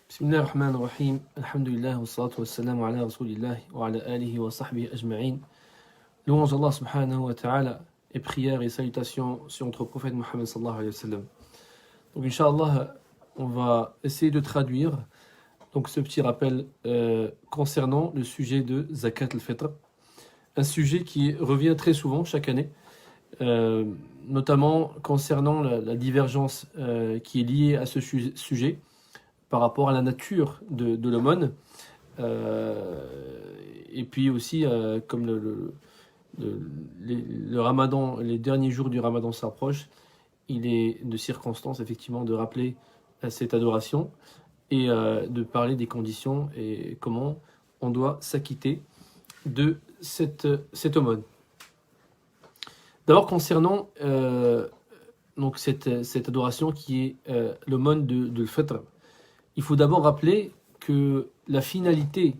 بسم الله الرحمن الرحيم الحمد لله والصلاة والسلام على رسول الله وعلى آله وصحبه أجمعين. Louange Allah subhanahu wa ta'ala et prières et salutations sur notre prophète Mohammed sallallahu alayhi wa sallam. Donc Inch'Allah, on va essayer de traduire donc, ce petit rappel concernant le sujet de Zakat al-Fitr. Un sujet qui revient très souvent chaque année, notamment concernant la divergence qui est liée à ce sujet par rapport à la nature de l'aumône. Et puis aussi, comme le Ramadan, les derniers jours du Ramadan s'approchent, il est de circonstance effectivement de rappeler cette adoration et de parler des conditions et comment on doit s'acquitter de cette aumône. D'abord concernant donc cette adoration qui est l'aumône de Fitr, il faut d'abord rappeler que la finalité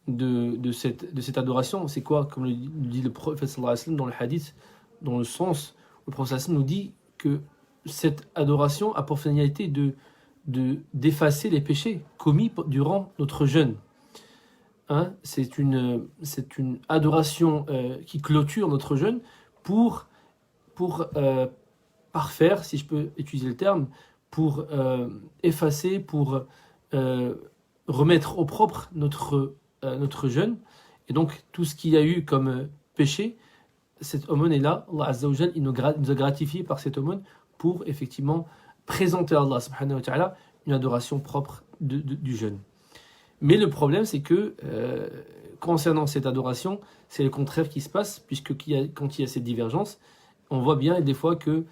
de cette adoration, c'est quoi? Comme le dit le prophète sallallahu alayhi wa sallam dans le hadith, dans le sens où le prophète sallallahu alayhi wa sallam nous dit que cette adoration a pour finalité d'effacer les péchés commis durant notre jeûne. Hein? C'est une adoration qui clôture notre jeûne pour parfaire, si je peux utiliser le terme, pour effacer, pour remettre au propre notre jeûne. Et donc, tout ce qu'il y a eu comme péché, cette aumône est là. Allah Azza wa Jal, il nous a gratifié par cette aumône pour effectivement présenter à Allah subhanahu wa ta'ala une adoration propre du jeûne. Mais le problème, c'est que concernant cette adoration, c'est le contraire qui se passe, puisque quand il y a cette divergence, on voit bien des fois que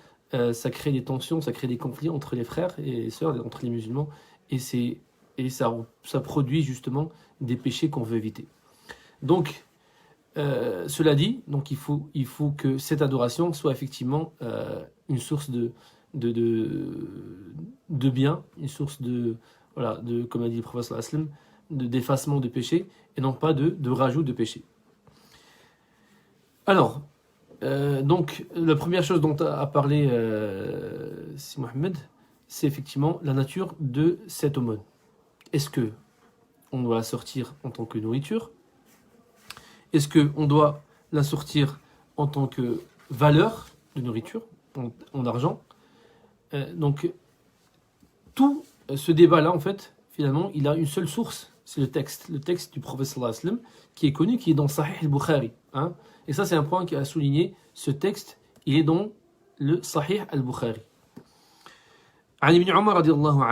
ça crée des tensions, ça crée des conflits entre les frères et les sœurs, entre les musulmans, et ça produit justement des péchés qu'on veut éviter. Donc, cela dit, donc il faut que cette adoration soit effectivement une source de bien, une source comme a dit le prophète sallallahu alayhi wa sallam, d'effacement de péché, et non pas de rajout de péché. Alors, donc, la première chose dont a parlé si Mohamed, c'est effectivement la nature de cette aumône. Est-ce que on doit la sortir en tant que nourriture? Est-ce qu'on doit la sortir en tant que valeur de nourriture, en argent? Donc, tout ce débat-là, en fait, finalement, il a une seule source, c'est le texte du prophète sallallahu alayhi wa sallam, qui est connu, qui est dans Sahih al-Bukhari. Hein? Et ça, c'est un point qui a souligné. Ce texte, il est dans le Sahih al-Bukhari. عن ابن عمر رضي الله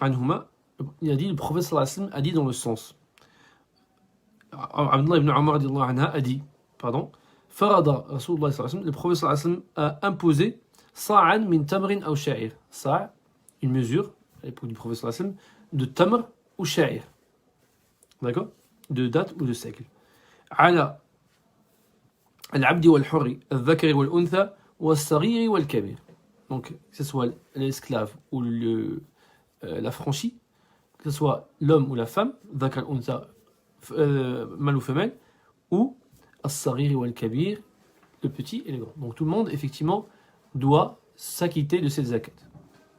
عنهما, il a dit, le prophète sallallahu alayhi wa sallam a dit dans le sens. Abdullah ibn Umar radiallahu anha a dit, Farada Rasulullah sallallahu alayhi wa sallam, le prophète sallallahu alayhi wa sallam a imposé sa'an min tamrin aw sha'ir. Sa', une mesure, à l'époque du prophète sallallahu alayhi wa sallam, de tamr ou sha'ir. D'accord? De date ou de seigle. Ala al-abdi wal-hurri, al-dhakari wal-untha, wal-saghiri wal-kabir. Donc, que ce soit l'esclave ou l'affranchi, que ce soit l'homme ou la femme, dhakar untha, mâle ou femelle, ou as-saghiri wal-kabir, le petit et le grand. Donc, tout le monde, effectivement, doit s'acquitter de cette zakat.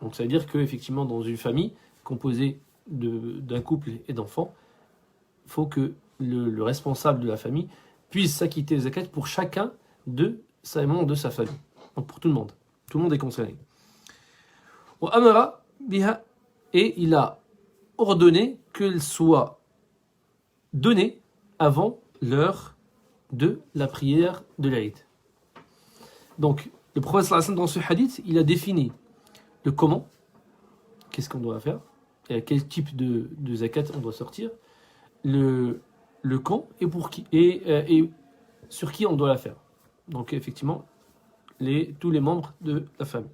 Donc, ça veut dire qu'effectivement, dans une famille composée d'un couple et d'enfants, il faut que le responsable de la famille puisse s'acquitter de zakat pour chacun de sa famille. Donc, pour tout le monde. Tout le monde est concerné. Et il a ordonné qu'elle soit donnée avant l'heure de la prière de l'Aïd. Donc, le prophète sallallahu alayhi wa sallam, dans ce hadith, il a défini le comment, qu'est-ce qu'on doit faire, et quel type de zakat on doit sortir, le quand et pour qui, et sur qui on doit la faire. Donc, effectivement, tous les membres de la famille.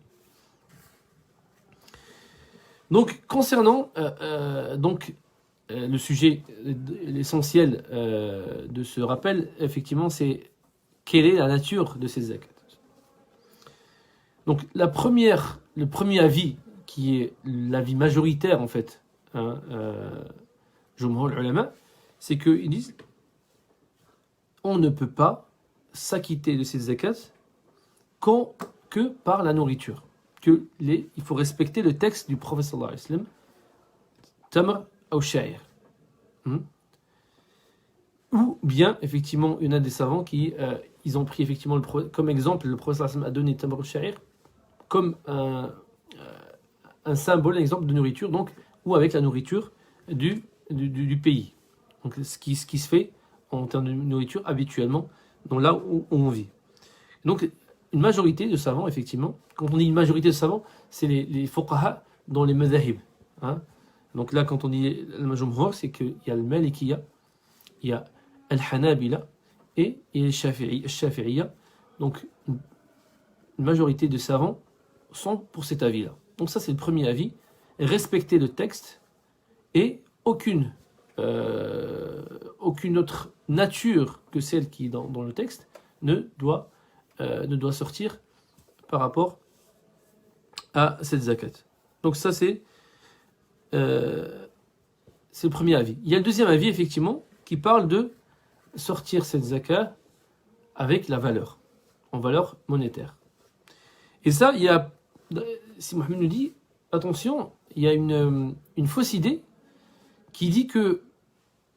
Donc, concernant le sujet, l'essentiel de ce rappel, effectivement, c'est quelle est la nature de ces zakats. Donc, le premier avis, qui est l'avis majoritaire, en fait, Jumhur al-Ulama, c'est qu'ils disent on ne peut pas s'acquitter de ces zakats que par la nourriture. Il faut respecter le texte du prophète sallallahu alayhi wa sallam tamr ou sha'ir. Ou bien, effectivement, il y en a des savants qui ils ont pris effectivement comme exemple, le prophète sallallahu alayhi wa sallam a donné tamr ou sha'ir comme un symbole, un exemple de nourriture, donc, ou avec la nourriture du pays. Donc, ce qui se fait en termes de nourriture habituellement, dans là où on vit. Donc, une majorité de savants, effectivement, quand on dit une majorité de savants, c'est les fuqaha dans les madhahib. Hein. Donc là, quand on dit le jumhur, c'est qu'il y a le malikiya, il y a le hanabila et il y a le shafi'iyya. Donc, une majorité de savants sont pour cet avis-là. Donc ça, c'est le premier avis. Respecter le texte et aucune autre nature que celle qui est dans le texte ne doit sortir par rapport à cette zakat. Donc ça, c'est le premier avis. Il y a le deuxième avis, effectivement, qui parle de sortir cette zakat avec la valeur, en valeur monétaire. Et ça, il y a, si Mohamed nous dit, attention, il y a une fausse idée qui dit que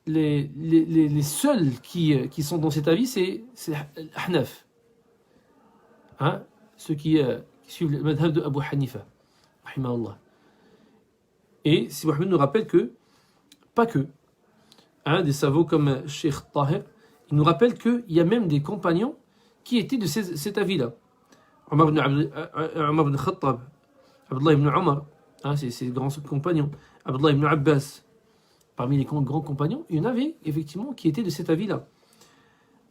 les seuls qui sont dans cet avis, c'est Ahnaf. Hein? Ceux qui suivent le madhab de Abu Hanifa. Rahimahullah. Et si Mohamed nous rappelle que, pas que, hein, des savants comme Sheikh Tahir, il nous rappelle qu'il y a même des compagnons qui étaient de cet avis-là. Omar ibn Khattab, Abdullah ibn Omar, hein, c'est ses grands compagnons, Abdullah ibn Abbas, parmi les grands compagnons, il y en avait effectivement qui étaient de cet avis-là.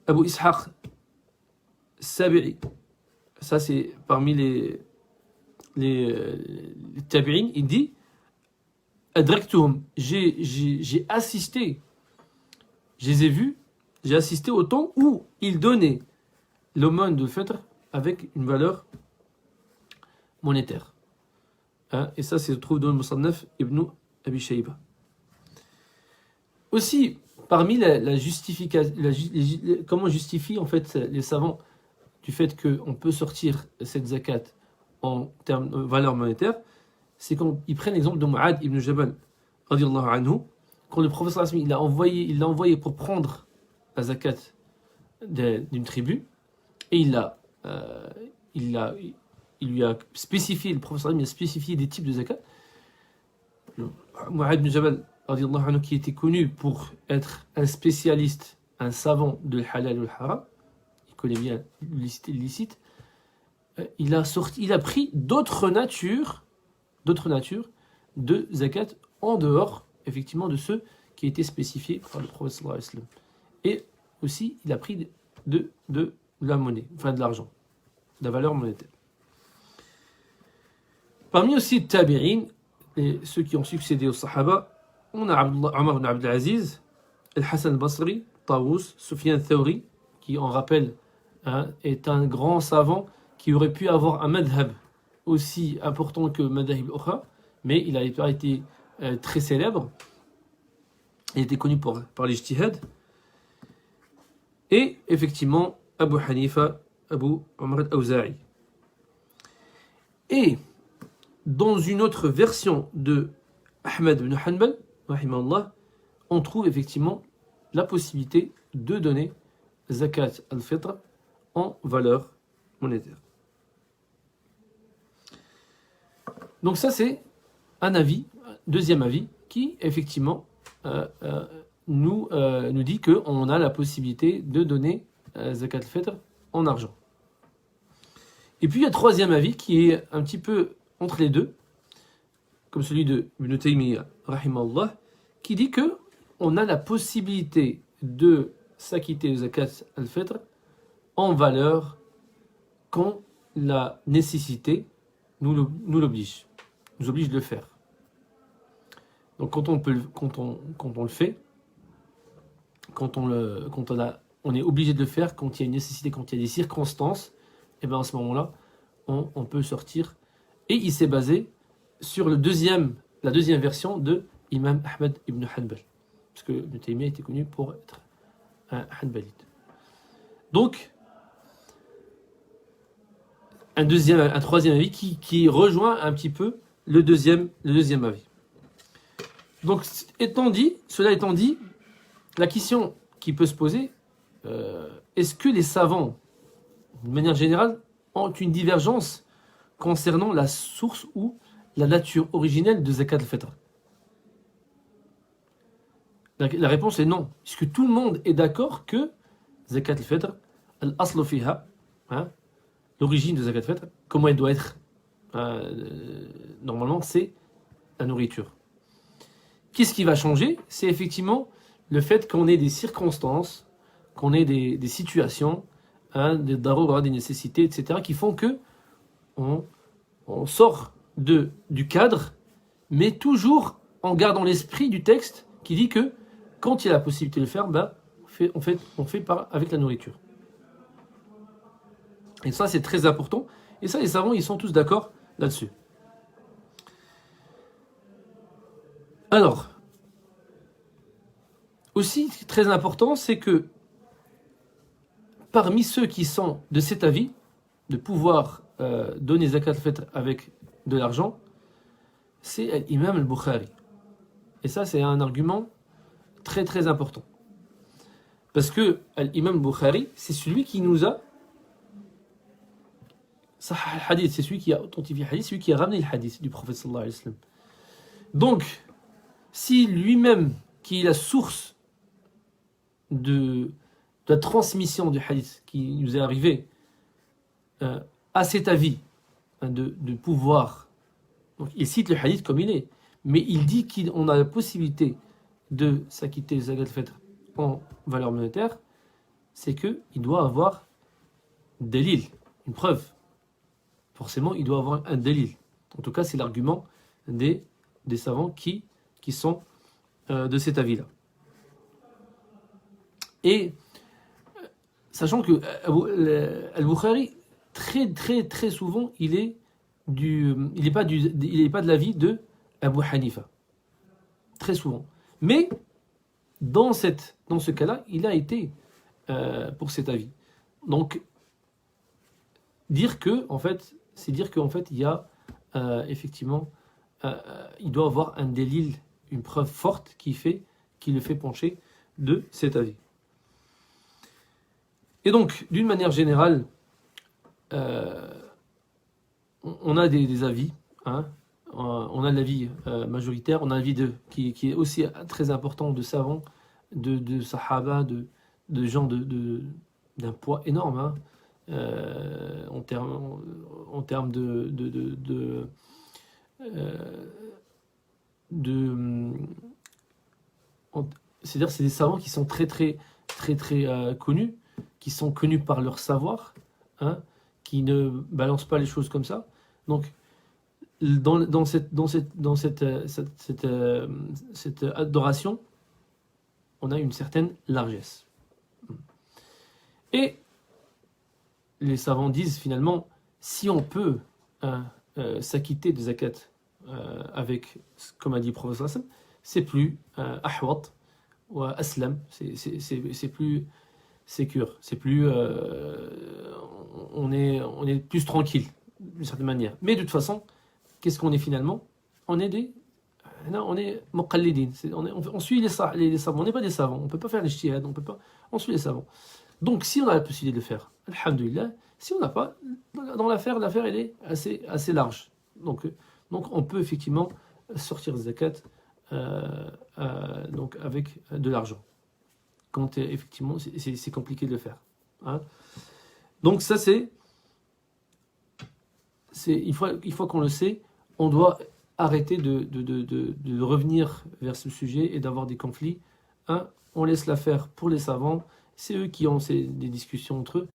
Abu Ishaq Sabi'i, ça c'est parmi les tabi'in, il dit Adraktuhum, j'ai assisté, je les ai vus, j'ai assisté au temps où ils donnaient l'aumône de fêtre avec une valeur monétaire. Hein, et ça, se trouve dans le Musannaf ibn Abi Shayba. Aussi, parmi la justification, comment justifient en fait les savants du fait qu'on peut sortir cette zakat en termes de valeur monétaire, c'est quand ils prennent l'exemple de Mu'ad ibn Jabal, radiyallahu anhu, quand le professeur il l'a envoyé pour prendre la zakat d'une tribu, et il lui a spécifié, le professeur il a spécifié des types de zakat. Mu'ad ibn Jabal, radiyallahu anhu, qui était connu pour être un spécialiste, un savant de halal ou le haram, il connaît bien l'illicite, il a pris d'autres natures de zakat en dehors, effectivement, de ceux qui étaient spécifiés par le prophète sallallahu alayhi wa sallam. Et aussi, il a pris de la monnaie, enfin de l'argent, de la valeur monétaire. Parmi aussi les tabi'in, et ceux qui ont succédé aux sahaba, on a Omar ibn Abdul Aziz, Al-Hassan al-Basri, Tawus, Sufyan Thawri, qui en rappelle est un grand savant qui aurait pu avoir un madhab aussi important que madhab al-Ukhra, mais il n'a pas été très célèbre. Il était connu par l'ijtihad. Et effectivement, Abu Hanifa, Abu Umar al-Awza'i. Et dans une autre version de Ahmad ibn Hanbal, rahimahullah, on trouve effectivement la possibilité de donner zakat al-fitr en valeur monétaire. Donc ça c'est un avis, deuxième avis, qui effectivement nous dit qu'on a la possibilité de donner zakat al-fitr en argent. Et puis il y a un troisième avis qui est un petit peu entre les deux, comme celui de Ibn Taymiyyah, rahimahullah, qui dit que on a la possibilité de s'acquitter de zakat al-fitr en valeur quand la nécessité nous l'oblige, nous oblige de le faire. Donc quand on le fait, on est obligé de le faire quand il y a une nécessité, quand il y a des circonstances, et bien à ce moment-là, on peut sortir. Et il s'est basé sur la deuxième version de Imam Ahmad ibn Hanbal, parce que Ibn Taymiyyah était connu pour être un Hanbalite. Donc, un troisième avis qui rejoint un petit peu le deuxième avis. Donc, cela étant dit, la question qui peut se poser, est-ce que les savants, de manière générale, ont une divergence concernant la source ou la nature originelle de Zakat al-Fitr? La réponse est non, puisque tout le monde est d'accord que Zakat al-Fitr, al-aslu fiha, hein, l'origine de Zakat al-Fitr, comment elle doit être, normalement, c'est la nourriture. Qu'est-ce qui va changer? C'est effectivement le fait qu'on ait des circonstances, qu'on ait des situations, hein, des darura, des nécessités, etc., qui font que on sort du cadre, mais toujours en gardant l'esprit du texte qui dit que quand il y a la possibilité de le faire, ben, on fait avec la nourriture. Et ça, c'est très important. Et ça, les savants, ils sont tous d'accord là-dessus. Alors, aussi très important, c'est que parmi ceux qui sont de cet avis, de pouvoir donner zakat al-fitr avec de l'argent, c'est l'imam al-Bukhari. Et ça, c'est un argument très très important. Parce que l'imam al-Bukhari, c'est celui qui nous a sahih al-hadith, c'est celui qui a authentifié le hadith, celui qui a ramené le hadith du prophète sallallahu alayhi wa sallam. Donc, si lui-même, qui est la source de la transmission du hadith qui nous est arrivé, à cet avis, hein, de pouvoir, donc il cite le hadith comme il est, mais il dit qu'on a la possibilité de s'acquitter zakat al-fitr en valeur monétaire, c'est qu'il doit avoir dalil, une preuve. Forcément, il doit avoir un dalil. En tout cas, c'est l'argument des savants qui sont de cet avis-là. Et sachant que Al-Bukhari, très souvent, il est pas de l'avis de Abu Hanifa. Très souvent. Mais dans ce cas-là, il a été pour cet avis. Donc, dire que en fait, il y a effectivement, il doit avoir un délil, une preuve forte qui le fait pencher de cet avis. Et donc, d'une manière générale, on a des avis, hein, on a l'avis majoritaire, on a l'avis qui est aussi très important de savants, de sahaba, de gens d'un poids énorme, hein, en termes c'est-à-dire c'est des savants qui sont très connus, qui sont connus par leur savoir, hein, qui ne balancent pas les choses comme ça. Donc dans cette adoration, on a une certaine largesse. Et les savants disent finalement, si on peut s'acquitter de zakat avec, comme a dit le professeur Hassan, c'est plus ahwat ou aslam, c'est plus sécure, c'est plus on est plus tranquille d'une certaine manière. Mais de toute façon, qu'est-ce qu'on est finalement? On est muqallidin, on suit les savants, on n'est pas des savants, on peut pas faire les ijtihad, on suit les savants. Donc si on a la possibilité de le faire, alhamdoulilah, si on n'a pas, dans l'affaire elle est assez large. Donc on peut effectivement sortir zakat donc avec de l'argent. Quand effectivement c'est compliqué de le faire. Hein. Donc ça une fois qu'on le sait, on doit arrêter de revenir vers ce sujet et d'avoir des conflits. Hein. On laisse l'affaire pour les savants, c'est eux qui ont des discussions entre eux.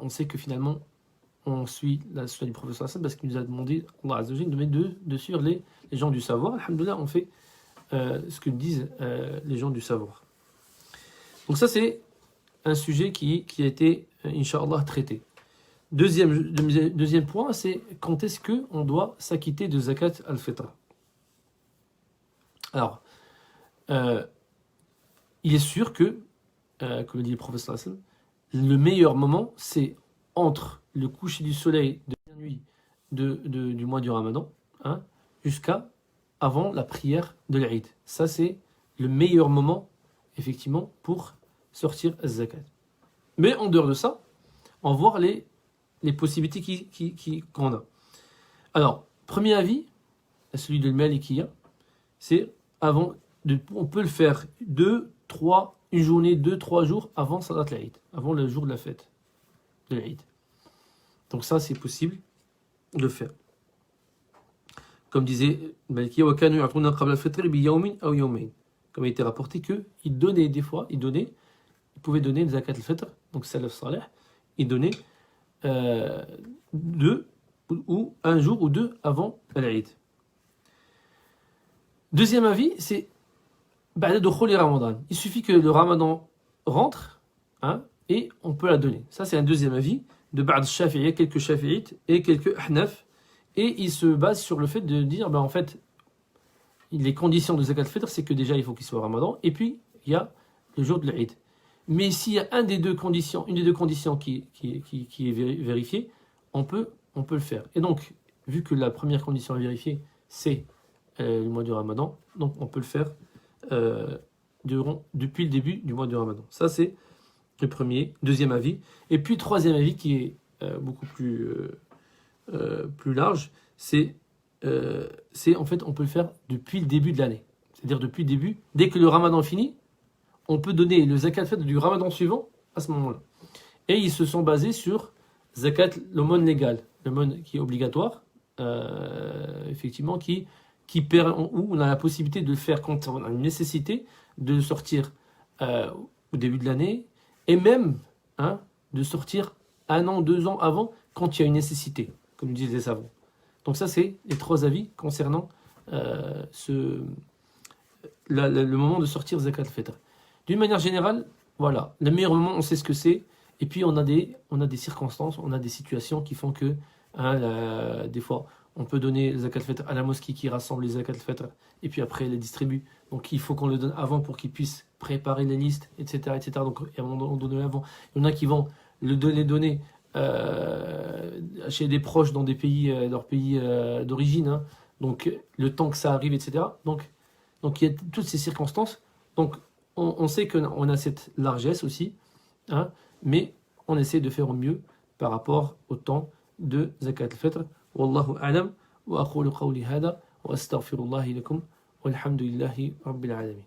On sait que finalement on suit la sunna du professeur Hassan parce qu'il nous a demandé de suivre les gens du savoir. Alhamdoulilah, on fait ce que disent les gens du savoir. Donc ça c'est un sujet qui a été Inch'Allah traité. Deuxième point, c'est quand est-ce qu'on doit s'acquitter de zakat al-fitr. Alors, il est sûr que, comme dit le professeur Hassan, le meilleur moment, c'est entre le coucher du soleil de la nuit du mois du Ramadan, hein, jusqu'à avant la prière de l'Aïd. Ça, c'est le meilleur moment, effectivement, pour sortir zakat. Mais en dehors de ça, on va voir les possibilités qu'on a. Alors, premier avis, celui de Malikiya, c'est on peut le faire 2-3 jours avant Salat l'Aïd, avant le jour de la fête de l'Aïd. Donc ça, c'est possible de le faire. Comme disait Malikiya, comme il était rapporté qu'il donnait des fois, il pouvait donner le zakat al-fitr, donc salaf salih, il donnait 2 ou 1 jour ou 2 avant l'Aïd. Deuxième avis, c'est ba'da dukhul Ramadan. Il suffit que le Ramadan rentre, hein, et on peut la donner. Ça, c'est un deuxième avis de ba'd shafi'iyya, quelques shafi'ites et quelques ahnaf. Et il se base sur le fait de dire, en fait, les conditions de zakat al-fitr, c'est que déjà, il faut qu'il soit Ramadan, et puis, il y a le jour de l'Aïd. Mais s'il y a une des deux conditions qui est vérifiée, on peut le faire. Et donc, vu que la première condition à vérifier, c'est le mois du Ramadan, donc on peut le faire depuis le début du mois du Ramadan. Ça, c'est le deuxième avis. Et puis, troisième avis qui est beaucoup plus large, c'est en fait, on peut le faire depuis le début de l'année. C'est-à-dire depuis le début, dès que le Ramadan finit, on peut donner le zakat fait du Ramadan suivant à ce moment-là. Et ils se sont basés sur zakat, l'aumône légale, l'aumône qui est obligatoire, effectivement, où on a la possibilité de le faire quand on a une nécessité de le sortir au début de l'année, et même de sortir 1 an, 2 ans avant, quand il y a une nécessité, comme disent les savants. Donc ça, c'est les 3 avis concernant le moment de sortir zakat al-fitr. D'une manière générale, voilà, le meilleur moment, on sait ce que c'est, et puis on a des circonstances, on a des situations qui font que, des fois, on peut donner le zakat al-fitr à la mosquée qui rassemble les zakat al-fitr, et puis après, elle les distribue. Donc il faut qu'on le donne avant pour qu'ils puissent préparer les listes, etc. etc. Donc on donne avant. Il y en a qui vont les donner chez des proches dans leur pays d'origine, hein. Donc le temps que ça arrive, etc. Donc il y a toutes ces circonstances. Donc on sait qu'on a cette largesse aussi, hein, mais on essaie de faire au mieux par rapport au temps de zakat al-fitr. Wallahu a'lam wa aqulu qawli hada wa astaghfirullahi lakum walhamdulillahi rabbil alamin.